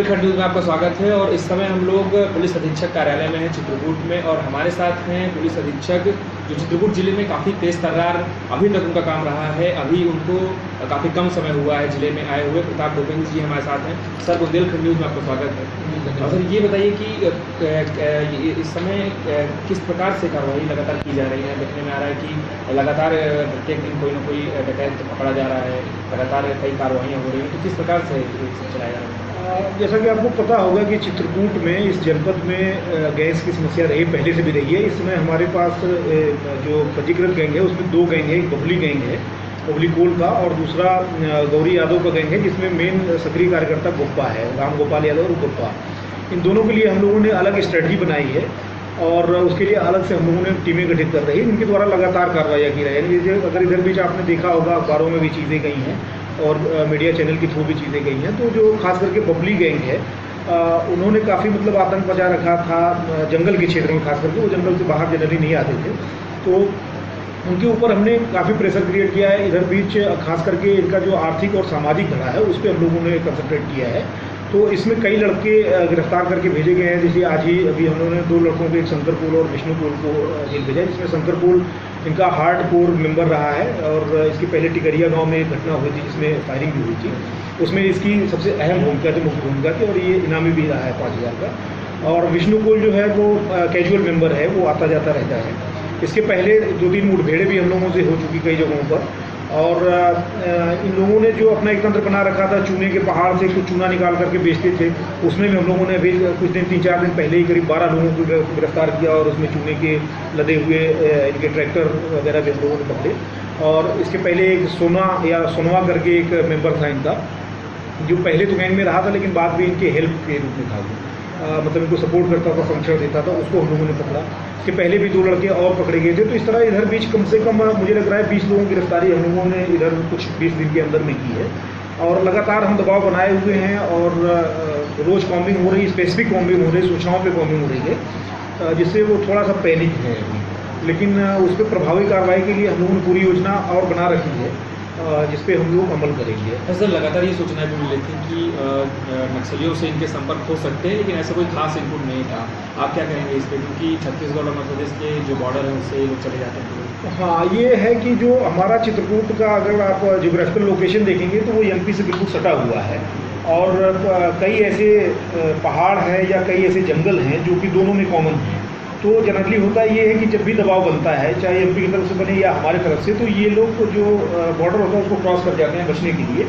Bundelkhand news में आपका स्वागत है। और इस समय हम लोग पुलिस अधीक्षक कार्यालय में हैं चित्रकूट में, और हमारे साथ हैं पुलिस अधीक्षक जो चित्रकूट जिले में काफ़ी तेज़ तर्रार अभी तक उनका काम रहा है। अभी उनको काफ़ी कम समय हुआ है जिले में आए हुए। प्रताप गोविंद जी हमारे साथ हैं। सर, बुंदेलखंड न्यूज़ में आपका स्वागत है। और सर, ये बताइए कि इस समय किस प्रकार से कार्रवाई लगातार की जा रही है। देखने में आ रहा है कि लगातार प्रत्येक दिन कोई ना कोई डकैत पकड़ा जा रहा है, लगातार कई कार्रवाइयाँ हो रही हैं, तो किस प्रकार से चलाया जा रहा है? जैसा कि आपको पता होगा कि चित्रकूट में, इस जनपद में गैंग्स की समस्या रही, पहले से भी रही है। इस समय हमारे पास जो पंजीकृत गैंग है उसमें दो गैंग है। एक बबली गैंग है, बबली कोल का, और दूसरा गौरी यादव का गैंग है, जिसमें मेन सक्रिय कार्यकर्ता गुप्पा है, राम गोपाल यादव और गुप्पा। इन दोनों के लिए हम लोगों ने अलग स्ट्रेटजी बनाई है और उसके लिए अलग से हम लोगों ने टीमें गठित कर रही है। इनके द्वारा लगातार कार्रवाइयाँ की रही है। अगर इधर बीच आपने देखा होगा, अखबारों में भी चीज़ें गई हैं और मीडिया चैनल के थ्रू भी चीज़ें गई हैं। तो जो खास करके बबली गैंग है, उन्होंने काफ़ी आतंक मचा रखा था जंगल के क्षेत्र में। खास करके वो जंगल से बाहर जनरली नहीं आते थे, तो उनके ऊपर हमने काफ़ी प्रेशर क्रिएट किया है। इधर बीच खास करके इनका जो आर्थिक और सामाजिक धड़ा है उस पर हम लोगों ने कंसंट्रेट किया है। तो इसमें कई लड़के गिरफ्तार करके भेजे गए हैं। जैसे आज ही अभी हम लोगों ने दो लड़कों को, एक शंकर कोल और विष्णु कोल को जेल भेजा, जिसमें शंकर कोल इनका हार्ड कोर मेंबर रहा है। और इसके पहले टिकरिया गांव में एक घटना हुई थी जिसमें फायरिंग भी हुई थी, उसमें इसकी सबसे अहम भूमिका थी, मुख्य भूमिका थी, और ये इनामी भी रहा है 5000 का। और विष्णु कोल जो है वो कैजुअल मेंबर है, वो आता जाता रहता है। इसके पहले 2-3 मुठभेड़ें भी हम लोगों से हो चुकी कई जगहों पर। और इन लोगों ने जो अपना एक तंत्र बना रखा था, चूने के पहाड़ से कुछ चूना निकाल करके बेचते थे, उसमें भी हम लोगों ने अभी कुछ दिन 3-4 दिन पहले ही करीब 12 लोगों को गिरफ्तार किया, और उसमें चूने के लदे हुए इनके ट्रैक्टर वगैरह भी हम लोगों ने पकड़े। और इसके पहले एक सोनवा करके एक मेंबर था इनका, जो पहले तो गैंग में रहा था लेकिन बाद में इनके हेल्प के रूप में था, मतलब इनको सपोर्ट करता था, संरक्षण देता था, उसको हम लोगों ने पकड़ा। इसके पहले भी 2 लड़के और पकड़े गए थे। तो इस तरह इधर बीच कम से कम मुझे लग रहा है 20 लोगों की गिरफ्तारी हम लोगों ने इधर कुछ 20 दिन के अंदर में की है। और लगातार हम दबाव बनाए हुए हैं, और रोज़ कॉम्बिंग हो रही है, स्पेसिफिक कॉम्बिंग हो रही है, सूचनाओं पर कॉम्बिंग हो रही है, जिससे वो थोड़ा सा पैनिक है अभी। लेकिन उस पर प्रभावी कार्रवाई के लिए हम लोगों ने पूरी योजना और बना रखी है, जिस पे हम लोग अमल करेंगे। सर, लगातार ये सूचनाएं भी मिल रही थी कि नक्सलियों से इनके संपर्क हो सकते हैं, लेकिन ऐसा कोई खास इनपुट नहीं था। आप क्या कहेंगे इस पर, क्योंकि छत्तीसगढ़ और मध्य प्रदेश के जो बॉर्डर है उससे लोग चले जाते हैं? हाँ, ये है कि जो हमारा चित्रकूट का अगर आप जियोग्राफिकल लोकेशन देखेंगे तो वो एमपी से बिल्कुल सटा हुआ है। और कई ऐसे पहाड़ हैं या कई ऐसे जंगल हैं जो कि दोनों में कॉमन हैं। तो जनरली होता ये है कि जब भी दबाव बनता है, चाहे एमपी की तरफ से बने या हमारे तरफ से, तो ये लोग जो बॉर्डर होता है उसको क्रॉस कर जाते हैं बचने के लिए।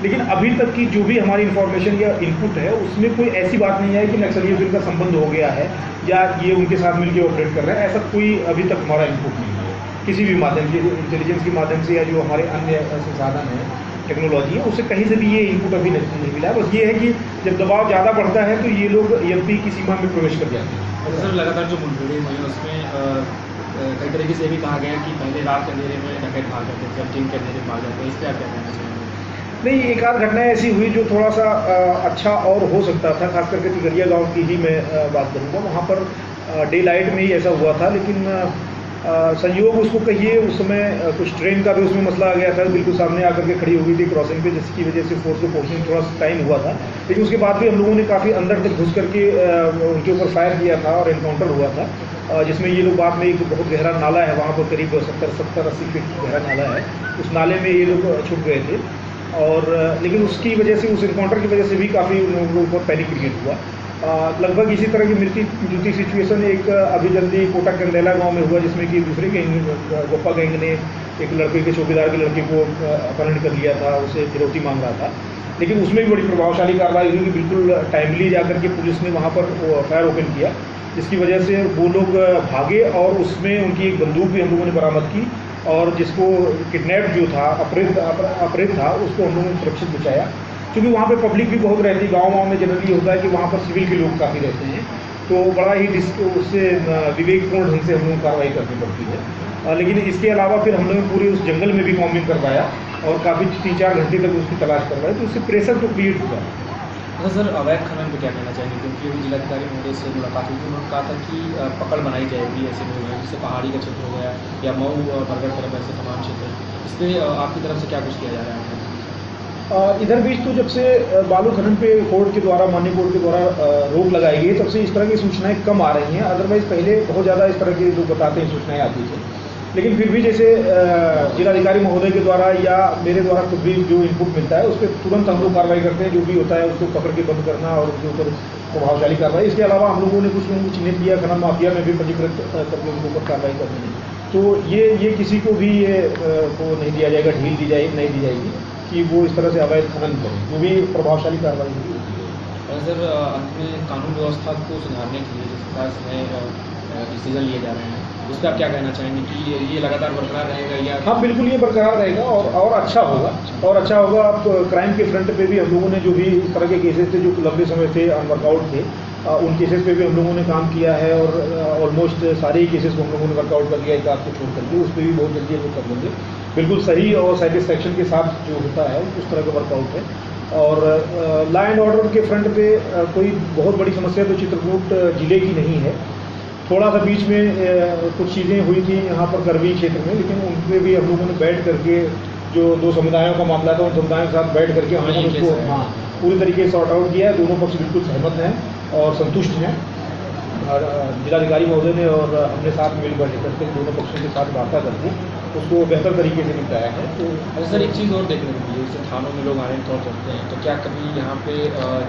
लेकिन अभी तक की जो भी हमारी इन्फॉर्मेशन या इनपुट है उसमें कोई ऐसी बात नहीं है कि नक्सलियों से इनका संबंध हो गया है या ये उनके साथ मिलकर ऑपरेट कर रहे हैं। ऐसा कोई अभी तक हमारा इनपुट नहीं है किसी भी माध्यम से, इंटेलिजेंस के माध्यम से या जो हमारे अन्य संसाधन हैं, टेक्नोलॉजी है, उससे कहीं से भी ये इनपुट अभी नहीं मिला। बस ये है कि जब दबाव ज़्यादा बढ़ता है तो ये लोग एमपी की सीमा में प्रवेश कर जाते हैं। सर, लगातार जो मुठभेड़ें हुई हैं उसमें कई तरीके से भी कहा गया कि पहले रात के अंधेरे में डकैत भाग जाते थे, अब दिन के अंधेरे भाग जाते हैं। इस पर आप क्या कहना चाहेंगे? नहीं, एक आध घटना ऐसी हुई जो थोड़ा सा अच्छा और हो सकता था। खास करके टिकरिया गांव की ही मैं बात करूँगा। वहाँ पर डे लाइट में ही ऐसा हुआ था, लेकिन संयोग उसको कहिए, उस समय कुछ ट्रेन का भी उसमें मसला आ गया था, बिल्कुल सामने आकर के खड़ी हो गई थी क्रॉसिंग पे, जिसकी वजह से फोर्स को पहुँचने में थोड़ा सा टाइम हुआ था। लेकिन उसके बाद भी हम लोगों ने काफ़ी अंदर तक घुस करके उनके ऊपर फायर किया था और एनकाउंटर हुआ था, जिसमें ये लोग बाद में, एक बहुत गहरा नाला है वहाँ पर, करीब 70-80 फीट गहरा नाला है, उस नाले में ये लोग छुप गए थे। और लेकिन उसकी वजह से, उस एनकाउंटर की वजह से भी काफ़ी उन लोगों के ऊपर पैनिक क्रिएट हुआ। लगभग इसी तरह की मिलती जुलती सिचुएशन एक अभी जल्दी कोटा कंडेला गांव में हुआ, जिसमें कि दूसरे गैंग, गोपा गैंग ने एक लड़के के, चौकीदार के लड़के को अपहरण कर लिया था, उसे फिरौती मांग रहा था। लेकिन उसमें भी बड़ी प्रभावशाली कार्रवाई हुई कि बिल्कुल टाइमली जाकर के पुलिस ने वहाँ पर फायर ओपन किया, जिसकी वजह से वो लोग भागे, और उसमें उनकी एक बंदूक भी हम लोगों ने बरामद की, और जिसको किडनैप जो था, अपहृत था, उसको हम लोगों ने सुरक्षित बचाया। क्योंकि वहाँ पे पब्लिक भी बहुत रहती है, गाँव में जनरली होता है कि वहाँ पर सिविल के लोग काफ़ी रहते हैं, तो बड़ा ही उससे विवेकपूर्ण ढंग से हम लोग कार्रवाई करनी पड़ती है। लेकिन इसके अलावा फिर हम लोग पूरे उस जंगल में भी कॉम्बिंग करवाया और काफ़ी 3-4 घंटे तक उसकी तलाश करवाई, तो उससे प्रेशर तो क्रिएट हुआ। अच्छा सर, अवैध खनन को क्या कहना चाहेंगे? क्योंकि अभी जिलाधिकारी महोदय से मुलाकात हुई थी, उन्होंने कहा था कि पकड़ बनाई जाएगी ऐसे लोग हैं, जैसे पहाड़ी का क्षेत्र हो गया या मऊ और बरगढ़ तरफ, ऐसे तमाम क्षेत्र। इस पर आपकी तरफ से क्या कुछ किया जा रहा है? इधर बीच तो जब से बालू खनन पे कोर्ट के द्वारा, माननीय कोर्ट के द्वारा रोक लगाई गई, तब से इस तरह की सूचनाएं कम आ रही हैं। अदरवाइज पहले बहुत ज़्यादा इस तरह के लोग बताते हैं सूचनाएं आती थी, लेकिन फिर भी जैसे जिलाधिकारी महोदय के द्वारा या मेरे द्वारा खुद भी जो इनपुट मिलता है उस पर तुरंत हम लोग कार्रवाई करते हैं। जो भी होता है उसको पकड़ के बंद करना और उसके ऊपर प्रभावशाली कार्रवाई। इसके अलावा हम लोगों ने कुछ लोगों को चिन्हित किया, खनन माफिया में भी पंजीकृत करके उनके ऊपर कार्रवाई करनी है। तो ये किसी को भी ये को नहीं दिया जाएगा, ढील दी जाएगी नहीं दी जाएगी कि वो इस तरह से अवैध खनन करें, जो भी प्रभावशाली कार्रवाई होगी। सर, अंत में कानून व्यवस्था को सुधारने के लिए जिस प्रकार से डिसीजन लिए जा रहे हैं, उस पर आप क्या कहना चाहेंगे कि ये लगातार बरकरार रहेगा या? हाँ, बिल्कुल ये बरकरार रहेगा और अच्छा होगा और अच्छा होगा। अब क्राइम के फ्रंट पे भी हम लोगों ने जो भी इस तरह के केसेस थे जो लंबे समय से अनवर्कआउट थे, उन केसेस पे भी हम लोगों ने काम किया है और ऑलमोस्ट सारे ही केसेस को हम लोगों ने वर्कआउट कर दिया एक आध को छोड़ करके। उस पर भी बहुत जल्दी हम लोग कर लेंगे, बिल्कुल सही और सेटिस्फैक्शन के साथ जो होता है उस तरह का वर्कआउट है। और लॉ एंड ऑर्डर के फ्रंट पे कोई बहुत बड़ी समस्या तो चित्रकूट जिले की नहीं है। थोड़ा सा बीच में कुछ चीज़ें हुई थी यहाँ पर करवी क्षेत्र में, लेकिन उन पर भी हम लोगों ने बैठ करके जो दो समुदायों का मामला था उन समुदायों के साथ बैठ करके हम लोगों ने उसको पूरी तरीके से सॉर्ट आउट किया है। दोनों पक्ष बिल्कुल सहमत हैं और संतुष्ट हैं। और जिलाधिकारी महोदय ने और हमने साथ मिल बैठे करके दोनों पक्षों के साथ वार्ता करके उसको बेहतर तरीके से निपटाया है। तो सर, एक चीज़ और देखने को मिली, जैसे थानों में लोग आने तौर करते हैं, तो क्या कभी यहाँ पे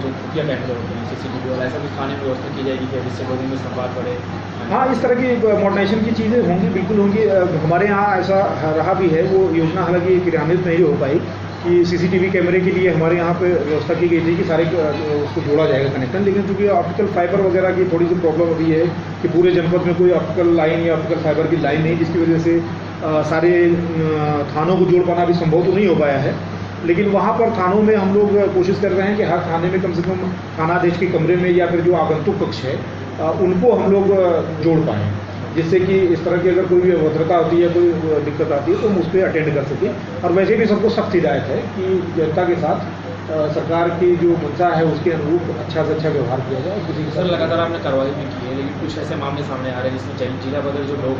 जो खुफिया कैमरे होते हैं CCTV वाला, ऐसा कुछ थाने में व्यवस्था की जाएगी क्या, जिससे लोगों में संवाद बढ़े? हाँ, इस तरह की मॉडर्नाइजेशन की चीज़ें होंगी, बिल्कुल होंगी। हमारे यहाँ ऐसा रहा भी है। वो योजना हालांकि क्रियान्वित नहीं हो पाई कि CCTV कैमरे के लिए हमारे यहाँ पे व्यवस्था की गई थी कि सारे उसको जोड़ा जाएगा कनेक्शन, लेकिन चूँकि ऑप्टिकल फाइबर वगैरह की थोड़ी सी प्रॉब्लम अभी है कि पूरे जनपद में कोई ऑप्टिकल लाइन या ऑप्टिकल फाइबर की लाइन नहीं, जिसकी वजह से सारे थानों को जोड़ पाना भी संभव तो नहीं हो पाया है। लेकिन वहाँ पर थानों में हम लोग कोशिश कर रहे हैं कि हर थाने में कम से कम थानाधीश के कमरे में या फिर जो आगंतुक कक्ष है उनको हम लोग जोड़ पाएँ, जिससे कि इस तरह की अगर कोई भी अभद्रता होती है, कोई दिक्कत आती है तो हम उस पर अटेंड कर सकें। और वैसे भी सबको सख्त हिदायत है कि जनता के साथ सरकार की जो मंशा है उसके अनुरूप अच्छा से अच्छा व्यवहार किया जाए। किसी सर, लगातार आपने कार्रवाई भी की है, लेकिन कुछ ऐसे मामले सामने आ रहे हैं जिसमें जिला बदर जो लोग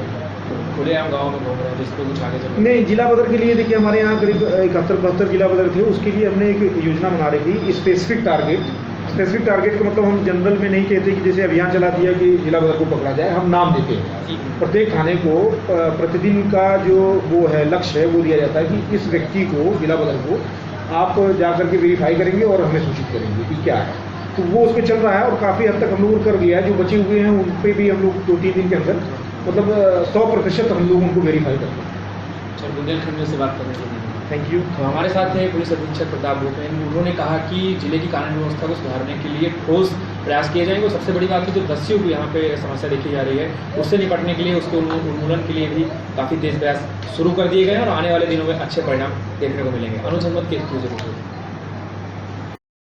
खुलेआम गाँव में घूम रहे हैं, जिस पर कुछ आगे चल नहीं, जिला बदर के लिए देखिए हमारे यहाँ करीब 71-72 जिला बदर थे। उसके लिए हमने एक योजना बना रही थी, स्पेसिफिक टारगेट का मतलब हम जनरल में नहीं कहते कि जैसे अभियान चला दिया कि जिला बदर को पकड़ा जाए। हम नाम देते हैं, प्रत्येक थाने को प्रतिदिन का जो वो है लक्ष्य है वो दिया जाता है कि इस व्यक्ति को, जिला बदर को आप जा करके वेरीफाई करेंगे और हमें सूचित करेंगे कि क्या है। तो वो उस पर चल रहा है और काफ़ी हद तक हम लोगों ने कर लिया है। जो बचे हुए हैं उन पर भी हम लोग 2-3 दिन के अंदर मतलब 100% हम लोग उनको वेरीफाई करते हैं। सर, बुंदेलखंड से बात करने के लिए थैंक यू। तो हमारे साथ है पुलिस अधीक्षक प्रताप भूपेन। उन्होंने कहा कि जिले की कानून व्यवस्था को सुधारने के लिए ठोस प्रयास किए जाएंगे। सबसे बड़ी बात है जो दस्युओं की यहाँ पे समस्या देखी जा रही है, उससे निपटने के लिए, उसके उन्मूलन के लिए भी काफ़ी तेज प्रयास शुरू कर दिए गए हैं और आने वाले दिनों में अच्छे परिणाम देखने को मिलेंगे। अनुज अहमद के